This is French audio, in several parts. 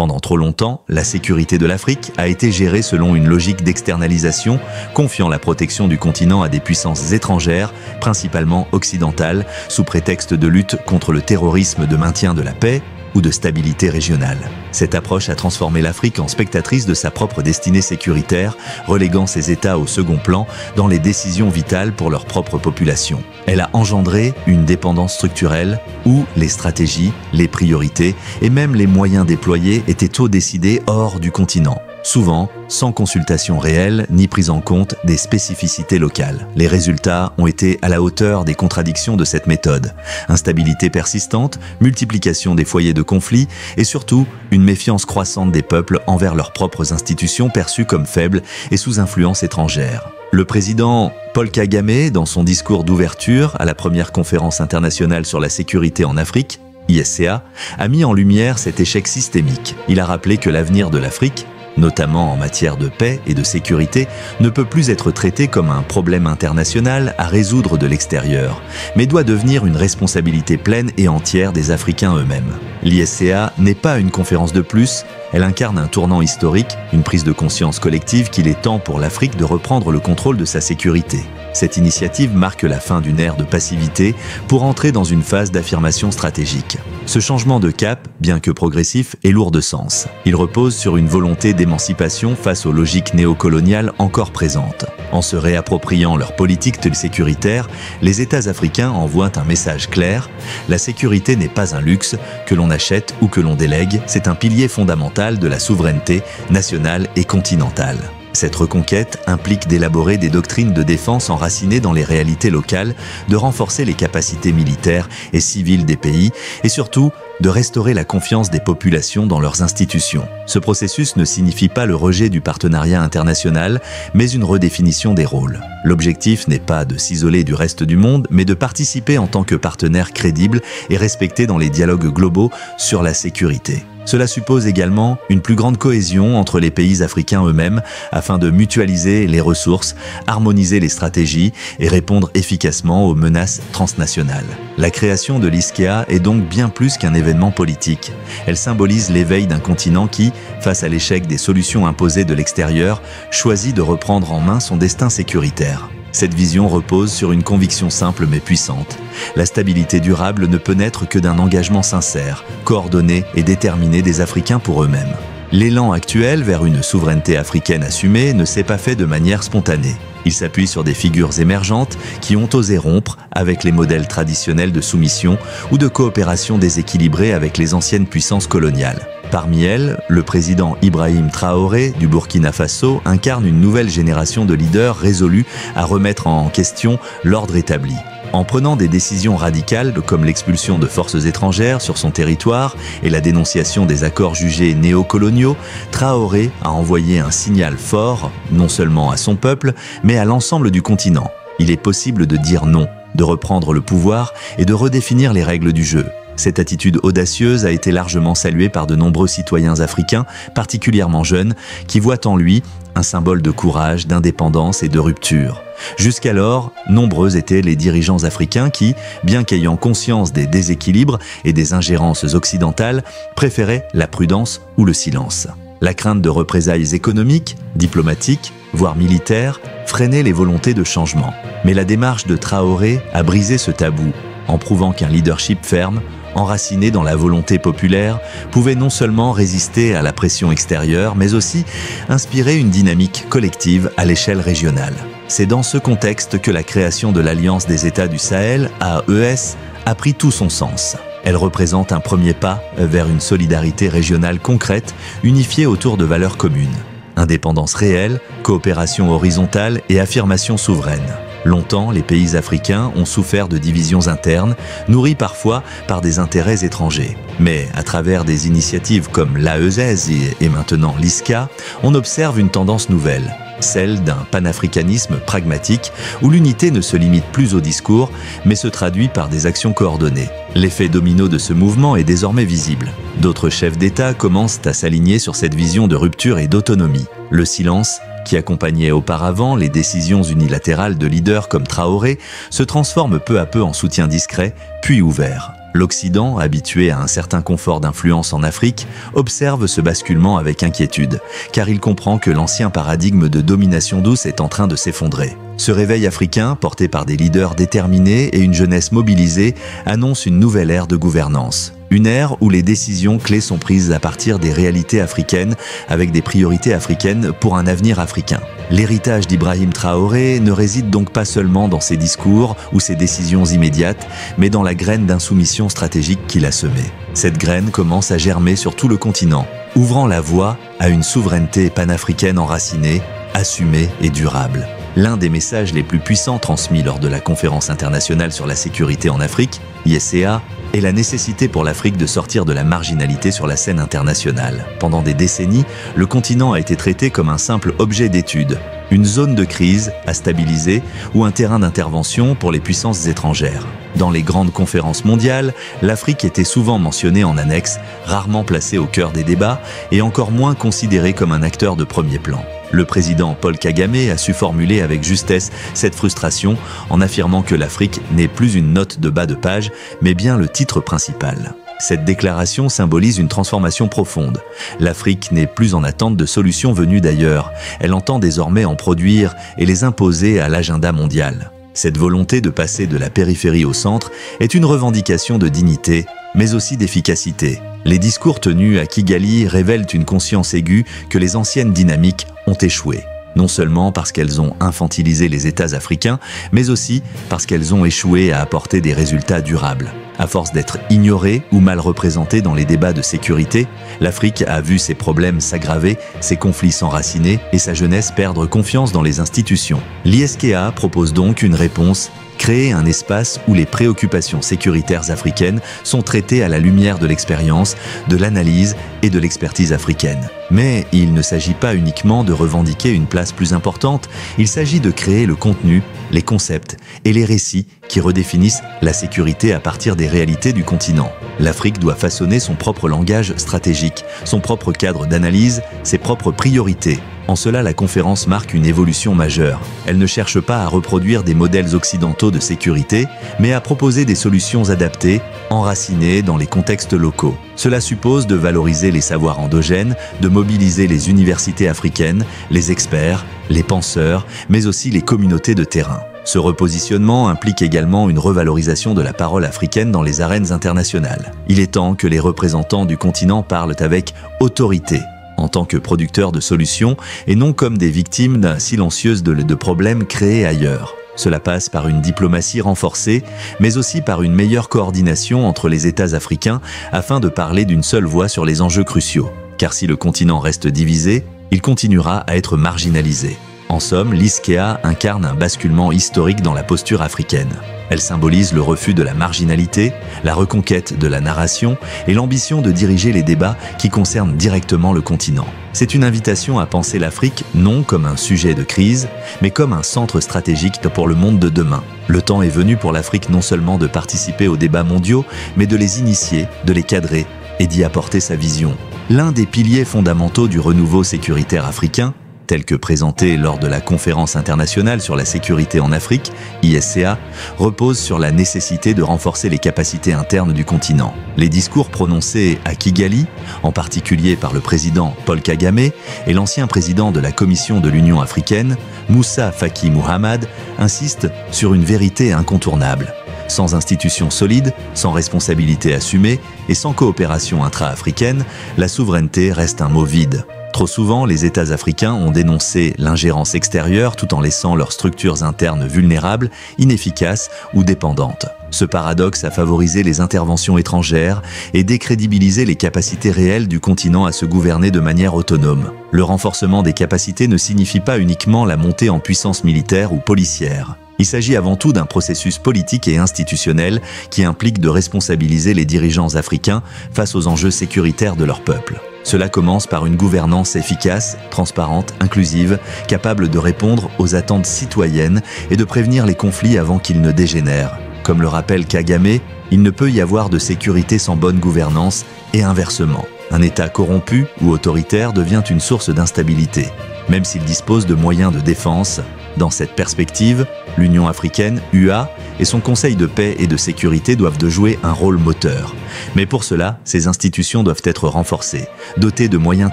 Pendant trop longtemps, la sécurité de l'Afrique a été gérée selon une logique d'externalisation, confiant la protection du continent à des puissances étrangères, principalement occidentales, sous prétexte de lutte contre le terrorisme, de maintien de la paix ou de stabilité régionale. Cette approche a transformé l'Afrique en spectatrice de sa propre destinée sécuritaire, reléguant ses États au second plan dans les décisions vitales pour leur propre population. Elle a engendré une dépendance structurelle où les stratégies, les priorités et même les moyens déployés étaient tôt décidés hors du continent, souvent sans consultation réelle ni prise en compte des spécificités locales. Les résultats ont été à la hauteur des contradictions de cette méthode. Instabilité persistante, multiplication des foyers de conflit et surtout une méfiance croissante des peuples envers leurs propres institutions perçues comme faibles et sous influence étrangère. Le président Paul Kagame, dans son discours d'ouverture à la première conférence internationale sur la sécurité en Afrique, ISCA, a mis en lumière cet échec systémique. Il a rappelé que l'avenir de l'Afrique, notamment en matière de paix et de sécurité, ne peut plus être traité comme un problème international à résoudre de l'extérieur, mais doit devenir une responsabilité pleine et entière des Africains eux-mêmes. L'ISCA n'est pas une conférence de plus, elle incarne un tournant historique, une prise de conscience collective qu'il est temps pour l'Afrique de reprendre le contrôle de sa sécurité. Cette initiative marque la fin d'une ère de passivité pour entrer dans une phase d'affirmation stratégique. Ce changement de cap, bien que progressif, est lourd de sens. Il repose sur une volonté d'émancipation face aux logiques néocoloniales encore présentes. En se réappropriant leur politique sécuritaire, les États africains envoient un message clair: la sécurité n'est pas un luxe que l'on achète ou que l'on délègue, c'est un pilier fondamental de la souveraineté nationale et continentale. Cette reconquête implique d'élaborer des doctrines de défense enracinées dans les réalités locales, de renforcer les capacités militaires et civiles des pays et surtout de restaurer la confiance des populations dans leurs institutions. Ce processus ne signifie pas le rejet du partenariat international, mais une redéfinition des rôles. L'objectif n'est pas de s'isoler du reste du monde, mais de participer en tant que partenaire crédible et respecté dans les dialogues globaux sur la sécurité. Cela suppose également une plus grande cohésion entre les pays africains eux-mêmes afin de mutualiser les ressources, harmoniser les stratégies et répondre efficacement aux menaces transnationales. La création de l'ISCA est donc bien plus qu'un événement politique. Elle symbolise l'éveil d'un continent qui, face à l'échec des solutions imposées de l'extérieur, choisit de reprendre en main son destin sécuritaire. Cette vision repose sur une conviction simple mais puissante. La stabilité durable ne peut naître que d'un engagement sincère, coordonné et déterminé des Africains pour eux-mêmes. L'élan actuel vers une souveraineté africaine assumée ne s'est pas fait de manière spontanée. Il s'appuie sur des figures émergentes qui ont osé rompre avec les modèles traditionnels de soumission ou de coopération déséquilibrée avec les anciennes puissances coloniales. Parmi elles, le président Ibrahim Traoré du Burkina Faso incarne une nouvelle génération de leaders résolus à remettre en question l'ordre établi. En prenant des décisions radicales comme l'expulsion de forces étrangères sur son territoire et la dénonciation des accords jugés néocoloniaux, Traoré a envoyé un signal fort, non seulement à son peuple, mais à l'ensemble du continent. Il est possible de dire non, de reprendre le pouvoir et de redéfinir les règles du jeu. Cette attitude audacieuse a été largement saluée par de nombreux citoyens africains, particulièrement jeunes, qui voient en lui un symbole de courage, d'indépendance et de rupture. Jusqu'alors, nombreux étaient les dirigeants africains qui, bien qu'ayant conscience des déséquilibres et des ingérences occidentales, préféraient la prudence ou le silence. La crainte de représailles économiques, diplomatiques, voire militaires, freinait les volontés de changement. Mais la démarche de Traoré a brisé ce tabou, en prouvant qu'un leadership ferme, enraciné dans la volonté populaire, pouvait non seulement résister à la pression extérieure, mais aussi inspirer une dynamique collective à l'échelle régionale. C'est dans ce contexte que la création de l'Alliance des États du Sahel, AES, a pris tout son sens. Elle représente un premier pas vers une solidarité régionale concrète, unifiée autour de valeurs communes. Indépendance réelle, coopération horizontale et affirmation souveraine. Longtemps, les pays africains ont souffert de divisions internes, nourries parfois par des intérêts étrangers. Mais à travers des initiatives comme l'AES et maintenant l'ISCA, on observe une tendance nouvelle, celle d'un panafricanisme pragmatique où l'unité ne se limite plus au discours, mais se traduit par des actions coordonnées. L'effet domino de ce mouvement est désormais visible. D'autres chefs d'État commencent à s'aligner sur cette vision de rupture et d'autonomie. Le silence, qui accompagnait auparavant les décisions unilatérales de leaders comme Traoré, se transforme peu à peu en soutien discret, puis ouvert. L'Occident, habitué à un certain confort d'influence en Afrique, observe ce basculement avec inquiétude, car il comprend que l'ancien paradigme de domination douce est en train de s'effondrer. Ce réveil africain, porté par des leaders déterminés et une jeunesse mobilisée, annonce une nouvelle ère de gouvernance. Une ère où les décisions clés sont prises à partir des réalités africaines, avec des priorités africaines pour un avenir africain. L'héritage d'Ibrahim Traoré ne réside donc pas seulement dans ses discours ou ses décisions immédiates, mais dans la graine d'insoumission stratégique qu'il a semée. Cette graine commence à germer sur tout le continent, ouvrant la voie à une souveraineté panafricaine enracinée, assumée et durable. L'un des messages les plus puissants transmis lors de la Conférence internationale sur la sécurité en Afrique, ISCA, est la nécessité pour l'Afrique de sortir de la marginalité sur la scène internationale. Pendant des décennies, le continent a été traité comme un simple objet d'étude, une zone de crise à stabiliser ou un terrain d'intervention pour les puissances étrangères. Dans les grandes conférences mondiales, l'Afrique était souvent mentionnée en annexe, rarement placée au cœur des débats et encore moins considérée comme un acteur de premier plan. Le président Paul Kagame a su formuler avec justesse cette frustration en affirmant que l'Afrique n'est plus une note de bas de page, mais bien le titre principal. Cette déclaration symbolise une transformation profonde. L'Afrique n'est plus en attente de solutions venues d'ailleurs. Elle entend désormais en produire et les imposer à l'agenda mondial. Cette volonté de passer de la périphérie au centre est une revendication de dignité, mais aussi d'efficacité. Les discours tenus à Kigali révèlent une conscience aiguë que les anciennes dynamiques ont échoué. Non seulement parce qu'elles ont infantilisé les États africains, mais aussi parce qu'elles ont échoué à apporter des résultats durables. À force d'être ignorées ou mal représentées dans les débats de sécurité, l'Afrique a vu ses problèmes s'aggraver, ses conflits s'enraciner et sa jeunesse perdre confiance dans les institutions. L'ISCA propose donc une réponse: créer un espace où les préoccupations sécuritaires africaines sont traitées à la lumière de l'expérience, de l'analyse et de l'expertise africaine. Mais il ne s'agit pas uniquement de revendiquer une place plus importante, il s'agit de créer le contenu, les concepts et les récits qui redéfinissent la sécurité à partir des réalités du continent. L'Afrique doit façonner son propre langage stratégique, son propre cadre d'analyse, ses propres priorités. En cela, la conférence marque une évolution majeure. Elle ne cherche pas à reproduire des modèles occidentaux de sécurité, mais à proposer des solutions adaptées, enracinées dans les contextes locaux. Cela suppose de valoriser les savoirs endogènes, de mobiliser les universités africaines, les experts, les penseurs, mais aussi les communautés de terrain. Ce repositionnement implique également une revalorisation de la parole africaine dans les arènes internationales. Il est temps que les représentants du continent parlent avec autorité, en tant que producteurs de solutions et non comme des victimes silencieuses de problèmes créés ailleurs. Cela passe par une diplomatie renforcée, mais aussi par une meilleure coordination entre les États africains afin de parler d'une seule voix sur les enjeux cruciaux. Car si le continent reste divisé, il continuera à être marginalisé. En somme, l'ISCA incarne un basculement historique dans la posture africaine. Elle symbolise le refus de la marginalité, la reconquête de la narration et l'ambition de diriger les débats qui concernent directement le continent. C'est une invitation à penser l'Afrique non comme un sujet de crise, mais comme un centre stratégique pour le monde de demain. Le temps est venu pour l'Afrique non seulement de participer aux débats mondiaux, mais de les initier, de les cadrer et d'y apporter sa vision. L'un des piliers fondamentaux du renouveau sécuritaire africain, tel que présenté lors de la Conférence internationale sur la sécurité en Afrique, ISCA, repose sur la nécessité de renforcer les capacités internes du continent. Les discours prononcés à Kigali, en particulier par le président Paul Kagame et l'ancien président de la Commission de l'Union africaine, Moussa Faki Mahamat, insistent sur une vérité incontournable. Sans institutions solides, sans responsabilité assumée et sans coopération intra-africaine, la souveraineté reste un mot vide. Trop souvent, les États africains ont dénoncé l'ingérence extérieure tout en laissant leurs structures internes vulnérables, inefficaces ou dépendantes. Ce paradoxe a favorisé les interventions étrangères et décrédibilisé les capacités réelles du continent à se gouverner de manière autonome. Le renforcement des capacités ne signifie pas uniquement la montée en puissance militaire ou policière. Il s'agit avant tout d'un processus politique et institutionnel qui implique de responsabiliser les dirigeants africains face aux enjeux sécuritaires de leur peuple. Cela commence par une gouvernance efficace, transparente, inclusive, capable de répondre aux attentes citoyennes et de prévenir les conflits avant qu'ils ne dégénèrent. Comme le rappelle Kagame, il ne peut y avoir de sécurité sans bonne gouvernance et inversement. Un État corrompu ou autoritaire devient une source d'instabilité. Même s'il dispose de moyens de défense, Dans cette perspective, l'Union africaine, UA, et son Conseil de paix et de sécurité doivent de jouer un rôle moteur. Mais pour cela, ces institutions doivent être renforcées, dotées de moyens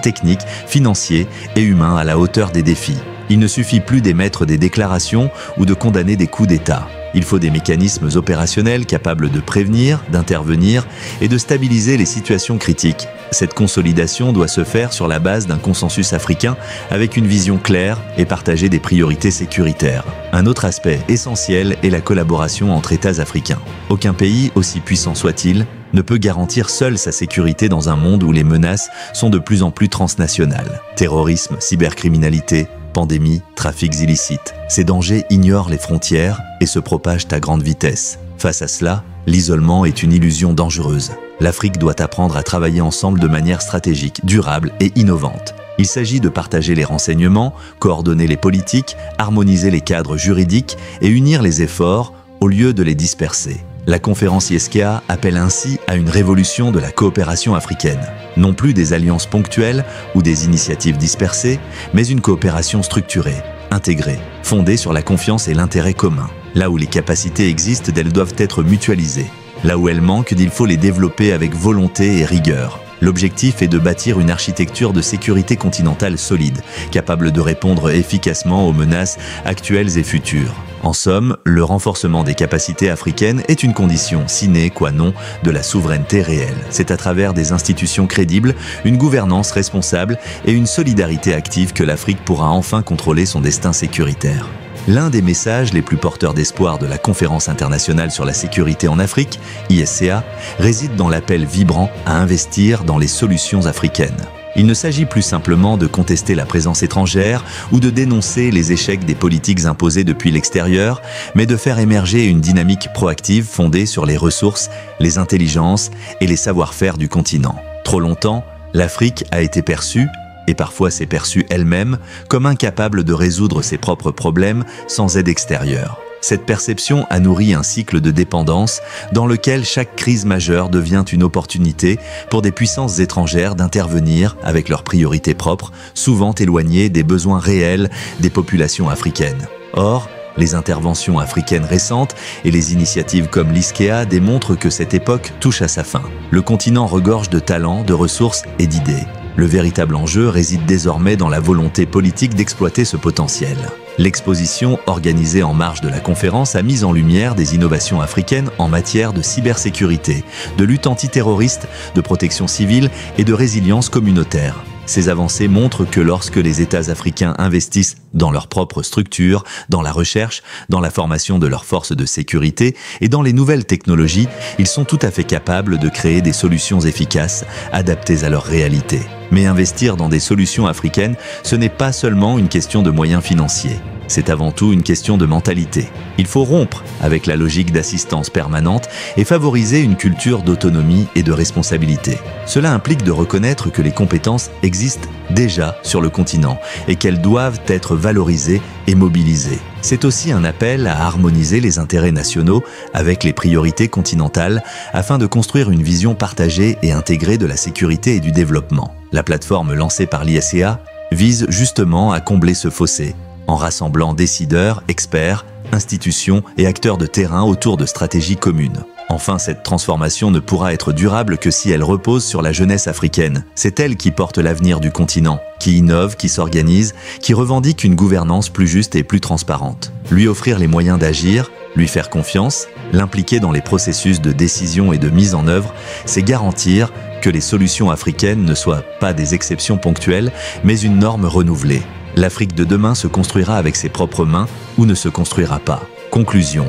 techniques, financiers et humains à la hauteur des défis. Il ne suffit plus d'émettre des déclarations ou de condamner des coups d'État. Il faut des mécanismes opérationnels capables de prévenir, d'intervenir et de stabiliser les situations critiques. Cette consolidation doit se faire sur la base d'un consensus africain avec une vision claire et partager des priorités sécuritaires. Un autre aspect essentiel est la collaboration entre États africains. Aucun pays, aussi puissant soit-il, ne peut garantir seul sa sécurité dans un monde où les menaces sont de plus en plus transnationales. Terrorisme, cybercriminalité, pandémie, trafics illicites. Ces dangers ignorent les frontières et se propagent à grande vitesse. Face à cela, l'isolement est une illusion dangereuse. L'Afrique doit apprendre à travailler ensemble de manière stratégique, durable et innovante. Il s'agit de partager les renseignements, coordonner les politiques, harmoniser les cadres juridiques et unir les efforts au lieu de les disperser. La conférence ISCA appelle ainsi à une révolution de la coopération africaine. Non plus des alliances ponctuelles ou des initiatives dispersées, mais une coopération structurée, intégrée, fondée sur la confiance et l'intérêt commun. Là où les capacités existent, elles doivent être mutualisées. Là où elles manquent, il faut les développer avec volonté et rigueur. L'objectif est de bâtir une architecture de sécurité continentale solide, capable de répondre efficacement aux menaces actuelles et futures. En somme, le renforcement des capacités africaines est une condition sine qua non de la souveraineté réelle. C'est à travers des institutions crédibles, une gouvernance responsable et une solidarité active que l'Afrique pourra enfin contrôler son destin sécuritaire. L'un des messages les plus porteurs d'espoir de la Conférence internationale sur la sécurité en Afrique, ISCA, réside dans l'appel vibrant à investir dans les solutions africaines. Il ne s'agit plus simplement de contester la présence étrangère ou de dénoncer les échecs des politiques imposées depuis l'extérieur, mais de faire émerger une dynamique proactive fondée sur les ressources, les intelligences et les savoir-faire du continent. Trop longtemps, l'Afrique a été perçue, et parfois s'est perçue elle-même, comme incapable de résoudre ses propres problèmes sans aide extérieure. Cette perception a nourri un cycle de dépendance dans lequel chaque crise majeure devient une opportunité pour des puissances étrangères d'intervenir avec leurs priorités propres, souvent éloignées des besoins réels des populations africaines. Or, les interventions africaines récentes et les initiatives comme l'ISCA démontrent que cette époque touche à sa fin. Le continent regorge de talents, de ressources et d'idées. Le véritable enjeu réside désormais dans la volonté politique d'exploiter ce potentiel. L'exposition organisée en marge de la conférence a mis en lumière des innovations africaines en matière de cybersécurité, de lutte antiterroriste, de protection civile et de résilience communautaire. Ces avancées montrent que lorsque les États africains investissent dans leurs propres structures, dans la recherche, dans la formation de leurs forces de sécurité et dans les nouvelles technologies, ils sont tout à fait capables de créer des solutions efficaces, adaptées à leur réalité. Mais investir dans des solutions africaines, ce n'est pas seulement une question de moyens financiers. C'est avant tout une question de mentalité. Il faut rompre avec la logique d'assistance permanente et favoriser une culture d'autonomie et de responsabilité. Cela implique de reconnaître que les compétences existent déjà sur le continent et qu'elles doivent être valorisées et mobilisées. C'est aussi un appel à harmoniser les intérêts nationaux avec les priorités continentales afin de construire une vision partagée et intégrée de la sécurité et du développement. La plateforme lancée par l'ISCA vise justement à combler ce fossé, en rassemblant décideurs, experts, institutions et acteurs de terrain autour de stratégies communes. Enfin, cette transformation ne pourra être durable que si elle repose sur la jeunesse africaine. C'est elle qui porte l'avenir du continent, qui innove, qui s'organise, qui revendique une gouvernance plus juste et plus transparente. Lui offrir les moyens d'agir, lui faire confiance, l'impliquer dans les processus de décision et de mise en œuvre, c'est garantir que les solutions africaines ne soient pas des exceptions ponctuelles, mais une norme renouvelée. L'Afrique de demain se construira avec ses propres mains ou ne se construira pas. Conclusion.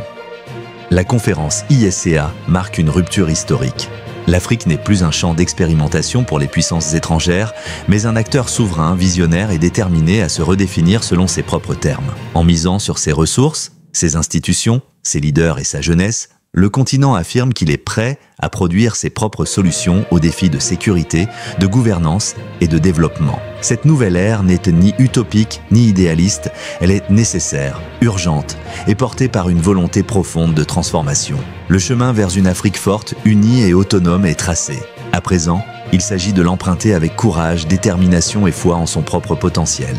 La conférence ISCA marque une rupture historique. L'Afrique n'est plus un champ d'expérimentation pour les puissances étrangères, mais un acteur souverain, visionnaire et déterminé à se redéfinir selon ses propres termes. En misant sur ses ressources, ses institutions, ses leaders et sa jeunesse, le continent affirme qu'il est prêt à produire ses propres solutions aux défis de sécurité, de gouvernance et de développement. Cette nouvelle ère n'est ni utopique ni idéaliste, elle est nécessaire, urgente et portée par une volonté profonde de transformation. Le chemin vers une Afrique forte, unie et autonome est tracé. À présent, il s'agit de l'emprunter avec courage, détermination et foi en son propre potentiel.